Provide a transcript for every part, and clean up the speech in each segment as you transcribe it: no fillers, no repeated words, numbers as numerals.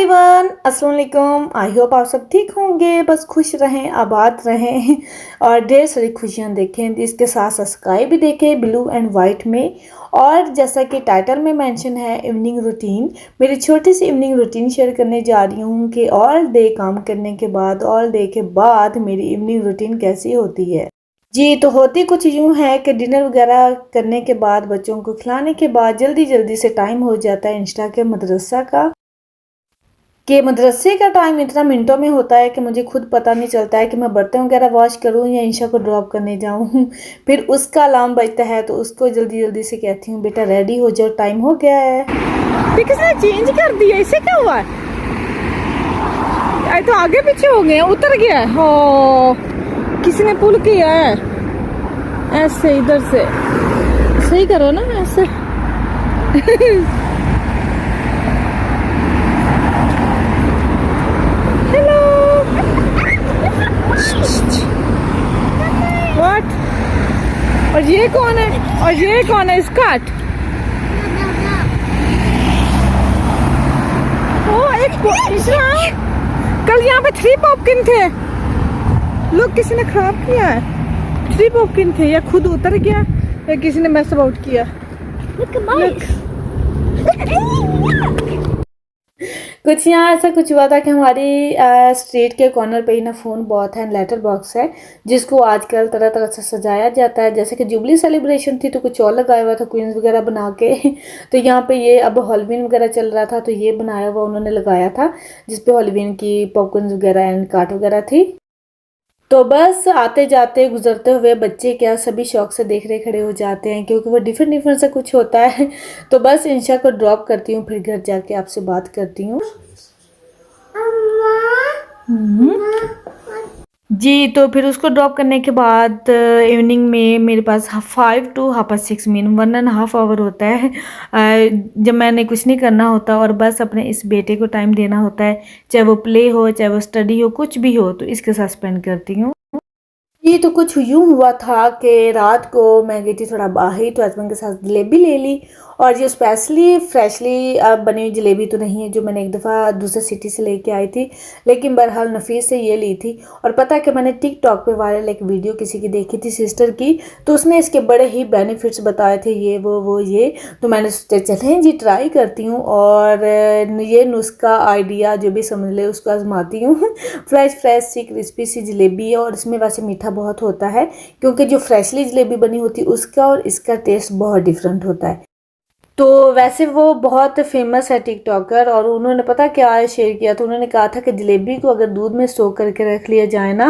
Everyone, अस्सलाम वालेकुम। I hope आप सब ठीक होंगे, बस खुश रहें, आबाद रहें और ढेर सारी खुशियां देखें। इसके साथ साथ स्काई भी देखें ब्लू एंड वाइट में। और जैसा कि टाइटल में मेंशन है इवनिंग रूटीन, मेरी छोटी सी इवनिंग रूटीन शेयर करने जा रही हूँ कि ऑल डे काम करने के बाद, ऑल डे के बाद मेरी इवनिंग रूटीन कैसी होती है। जी, तो होती कुछ यूँ है कि डिनर वगैरह करने के बाद, बच्चों को खिलाने के बाद जल्दी जल्दी से टाइम हो जाता है इंस्टा के मदरसा का। कि मदरसे का टाइम इतना मिनटों में होता है कि मुझे खुद पता नहीं चलता है कि मैं बर्तन वगैरह वॉश करूँ या इंशा को ड्रॉप करने जाऊँ। फिर उसका अलार्म बजता है तो उसको जल्दी जल्दी से कहती हूँ बेटा रेडी हो जाओ, टाइम हो गया है। फिर किसने चेंज कर दिया, इससे क्या हुआ है? तो आगे पीछे हो गए, उतर गया है। हो, किसी ने पुल किया है ऐसे, इधर से सही करो ना ऐसे। What? और ये कौन है? और ये कौन है? स्कॉट। ओ एक कल यहाँ पे 3 पॉपकिन थे। लोग किसी ने खराब किया है। 3 पॉपकिन थे, या खुद उतर गया या किसी ने मैस आउट किया। Look. कुछ यहाँ ऐसा कुछ हुआ था कि हमारी स्ट्रीट के कॉर्नर पे ही ना फ़ोन बहुत है, लेटर बॉक्स है जिसको आजकल तरह तरह से सजाया जाता है। जैसे कि जुबली सेलिब्रेशन थी तो कुछ और लगाया हुआ था क्वींस वगैरह बना के। तो यहाँ पे ये अब हॉलोवीन वगैरह चल रहा था तो ये बनाया हुआ उन्होंने लगाया था जिसपे हॉलोवीन की पॉपकॉर्न वगैरह एंड कार्ट वगैरह थी। तो बस आते जाते गुजरते हुए बच्चे क्या सभी शौक से देख रहे खड़े हो जाते हैं क्योंकि वो डिफरेंट डिफरेंट सा कुछ होता है। तो बस इंशा को ड्रॉप करती हूँ, फिर घर जाके आपसे बात करती हूँ। जी, तो फिर उसको ड्रॉप करने के बाद इवनिंग में मेरे पास 5 to 6:30 मीन 1.5 आवर होता है जब मैंने कुछ नहीं करना होता और बस अपने इस बेटे को टाइम देना होता है, चाहे वो प्ले हो, चाहे वो स्टडी हो, कुछ भी हो, तो इसके साथ स्पेंड करती हूँ। ये तो कुछ यूँ हुआ था कि रात को मैं गई थी थोड़ा बाहर, तो हस्बैंड के साथ जलेबी ले ली। और ये स्पेशली फ्रेशली बनी हुई जलेबी तो नहीं है जो मैंने एक दफ़ा दूसरे सिटी से लेके आई थी, लेकिन बहरहाल नफीस से ये ली थी। और पता है कि मैंने टिकटॉक पे वायरल एक वीडियो किसी की देखी थी सिस्टर की, तो उसने इसके बड़े ही बेनिफिट्स बताए थे, ये वो ये। तो मैंने सोचा चलें जी ट्राई करती हूँ और ये नुस्खा आइडिया जो भी समझ ले उसको आजमाती हूँ। फ्रेश सी क्रिस्पी सी जलेबी है और इसमें वैसे मीठा बहुत होता है क्योंकि जो फ्रेशली जलेबी बनी होती है उसका और इसका टेस्ट बहुत डिफरेंट होता है। तो वैसे वो बहुत फेमस है टिकटॉकर और उन्होंने पता क्या शेयर किया था, उन्होंने कहा था कि जलेबी को अगर दूध में सोख करके रख लिया जाए ना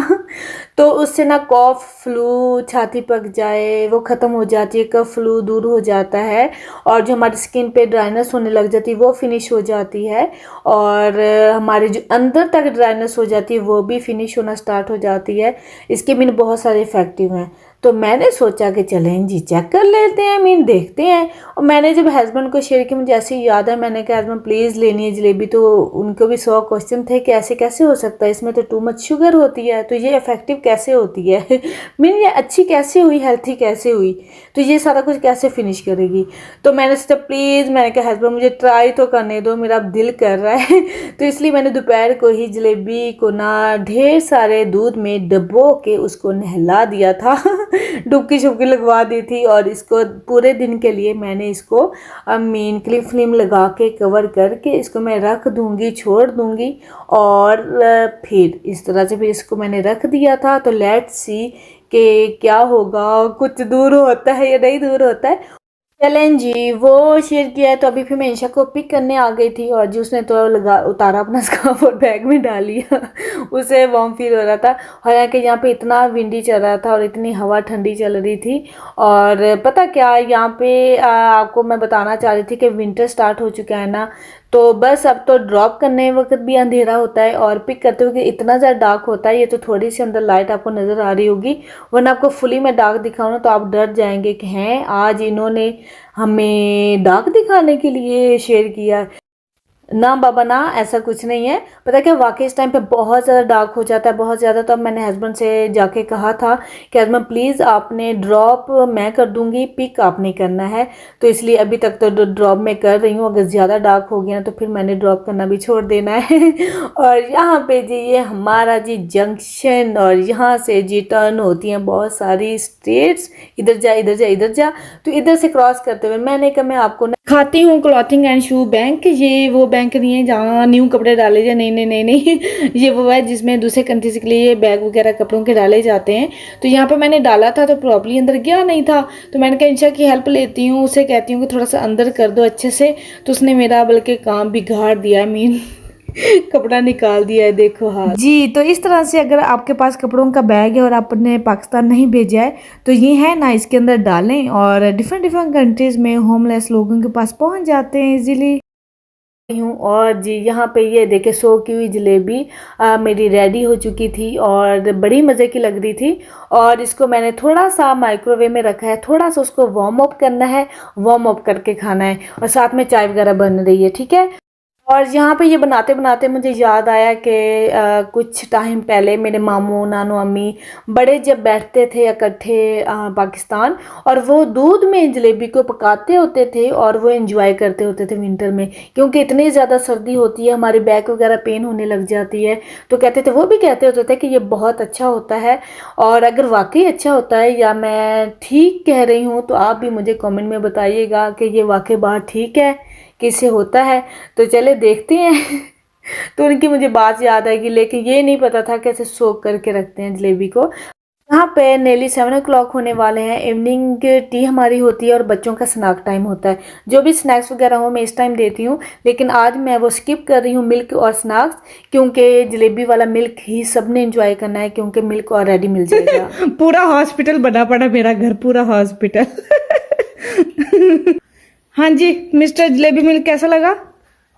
तो उससे ना कॉफ, फ्लू, छाती पक जाए वो ख़त्म हो जाती है, कफ फ्लू दूर हो जाता है और जो हमारी स्किन पे ड्राइनेस होने लग जाती है वो फिनिश हो जाती है और हमारे जो अंदर तक ड्राइनेस हो जाती है वो भी फिनिश होना स्टार्ट हो जाती है। इसके मीन बहुत सारे इफ़ेक्टिव हैं। तो मैंने सोचा कि चलें जी चेक कर लेते हैं, मीन देखते हैं। और मैंने जब हस्बैंड को शेयर किया मुझे ऐसे ही याद है, मैंने कहा हस्बैंड प्लीज़ लेनी है जलेबी, तो उनको भी 100 क्वेश्चन थे कि ऐसे कैसे हो सकता है, इसमें तो टू मच शुगर होती है, तो ये इफेक्टिव कैसे होती है। मीन ये अच्छी कैसे हुई, हेल्थी कैसे हुई, तो ये सारा कुछ कैसे फिनिश करेगी। तो मैंने सोचा प्लीज़, मैंने कहा हस्बैंड मुझे ट्राई तो करने दो, मेरा अब दिल कर रहा है। तो इसलिए मैंने दोपहर को ही जलेबी को ना ढेर सारे दूध में डबो के उसको नहला दिया था। डुबकी छुपकी लगवा दी थी और इसको पूरे दिन के लिए मैंने इसको मीन क्लिप फिल्म लगा के कवर करके इसको मैं रख दूंगी, छोड़ दूंगी और फिर इस तरह से फिर इसको मैंने रख दिया था। तो लेट्स सी कि क्या होगा, कुछ दूर होता है या नहीं दूर होता है। चलें जी, वो शेयर किया है तो अभी फिर मैं इंशा को पिक करने आ गई थी और जी उसने तो लगा उतारा अपना स्कार्फ और बैग में डाल लिया। उसे वार्म फील हो रहा था, हालांकि यहाँ पे इतना विंडी चल रहा था और इतनी हवा ठंडी चल रही थी। और पता क्या यहाँ पे आपको मैं बताना चाह रही थी कि विंटर स्टार्ट हो चुका है ना, तो बस अब तो ड्रॉप करने वक्त भी अंधेरा होता है और पिक करते हुए इतना ज़्यादा डार्क होता है। ये तो थोड़ी सी अंदर लाइट आपको नज़र आ रही होगी, वरना आपको फुली में डार्क दिखाऊँ ना तो आप डर जाएंगे कि हैं आज इन्होंने हमें डार्क दिखाने के लिए शेयर किया। ना बाबा ना, ऐसा कुछ नहीं है। पता है क्या, वाकई इस टाइम पे बहुत ज़्यादा डार्क हो जाता है, बहुत ज़्यादा। तो अब मैंने हस्बैंड से जाके कहा था कि हस्बैंड प्लीज़ आपने ड्रॉप मैं कर दूंगी, पिक आपने करना है। तो इसलिए अभी तक तो ड्रॉप मैं कर रही हूँ, अगर ज़्यादा डार्क हो गया तो फिर मैंने ड्रॉप करना भी छोड़ देना है। और यहाँ पे जी ये हमारा जी जंक्शन, और यहाँ से जी टर्न होती हैं बहुत सारी स्ट्रीट्स, इधर जा इधर जा इधर जा। तो इधर से क्रॉस करते हुए मैंने कहा मैं आपको खाती हूँ क्लॉथिंग एंड शू बैंक। ये वो बैंक नहीं है जहाँ न्यू कपड़े डाले जाए, नहीं नहीं नहीं नहीं। ये वो है जिसमें दूसरे कंट्री के लिए बैग वगैरह कपड़ों के डाले जाते हैं। तो यहाँ पे मैंने डाला था तो प्रॉपर्ली अंदर गया नहीं था, तो मैंने कहा इंशा की हेल्प लेती हूँ, उसे कहती हूँ कि थोड़ा सा अंदर कर दो अच्छे से। तो उसने मेरा बल्कि काम बिगाड़ दिया, मीन कपड़ा निकाल दिया है, देखो हाँ जी। तो इस तरह से अगर आपके पास कपड़ों का बैग है और आपने पाकिस्तान नहीं भेजा है तो ये है ना, इसके अंदर डालें और डिफरेंट डिफरेंट कंट्रीज़ में होमलेस लोगों के पास पहुंच जाते हैं इजीली हूँ। और जी यहाँ पे ये देखे सोखी हुई जलेबी मेरी रेडी हो चुकी थी और बड़ी मज़े की लग रही थी। और इसको मैंने थोड़ा सा माइक्रोवेव में रखा है, थोड़ा सा उसको वार्म अप करना है, वार्म अप करके खाना है। और साथ में चाय वगैरह बन रही है, ठीक है। और यहाँ पे ये बनाते बनाते मुझे याद आया कि कुछ टाइम पहले मेरे मामू नानू अम्मी बड़े जब बैठते थे इकट्ठे पाकिस्तान, और वो दूध में जलेबी को पकाते होते थे और वो एंजॉय करते होते थे विंटर में, क्योंकि इतनी ज़्यादा सर्दी होती है, हमारी बैक वगैरह पेन होने लग जाती है। तो कहते थे, वो भी कहते होते थे कि ये बहुत अच्छा होता है। और अगर वाकई अच्छा होता है या मैं ठीक कह रही हूँ तो आप भी मुझे कमेंट में बताइएगा कि ये वाकई बात ठीक है किससे होता है। तो चले देखते हैं। तो उनकी मुझे बात याद आएगी, लेकिन ये नहीं पता था कैसे सोक करके रखते हैं जलेबी को। यहाँ पे नेली 7 o'clock होने वाले हैं, इवनिंग टी हमारी होती है और बच्चों का स्नैक टाइम होता है। जो भी स्नैक्स वगैरह हो मैं इस टाइम देती हूँ, लेकिन आज मैं वो स्किप कर रही हूँ मिल्क और स्नैक्स, क्योंकि जलेबी वाला मिल्क ही सबने एंजॉय करना है, क्योंकि मिल्क ऑलरेडी मिल जाएगा। पूरा हॉस्पिटल बना पड़ा मेरा घर, पूरा हॉस्पिटल। हाँ जी मिस्टर जलेबी मिल्क कैसा लगा?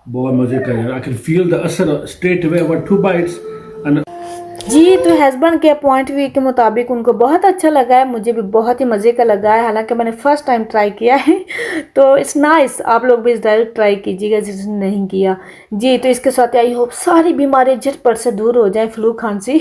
बहुत मजे का यार, आई कैन फील द असर straight away one two bites and जी तो हस्बैंड के पॉइंट व्यू के मुताबिक उनको बहुत अच्छा लगा है, मुझे भी बहुत ही मज़े का लगा है, हालांकि मैंने फर्स्ट टाइम ट्राई किया है। तो इट्स नाइस, आप लोग भी इस डायरेक्ट ट्राई कीजिएगा जिसने नहीं किया। जी तो इसके साथ आई होप सारी बीमारी झटपट से दूर हो जाए, फ्लू खांसी।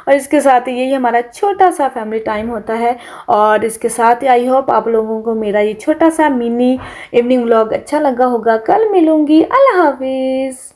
और इसके साथ यही हमारा छोटा सा फैमिली टाइम होता है। और इसके साथ आई होप आप लोगों को मेरा ये छोटा सा मिनी इवनिंग व्लॉग अच्छा लगा होगा। कल मिलूंगी, अल्लाह हाफिज़।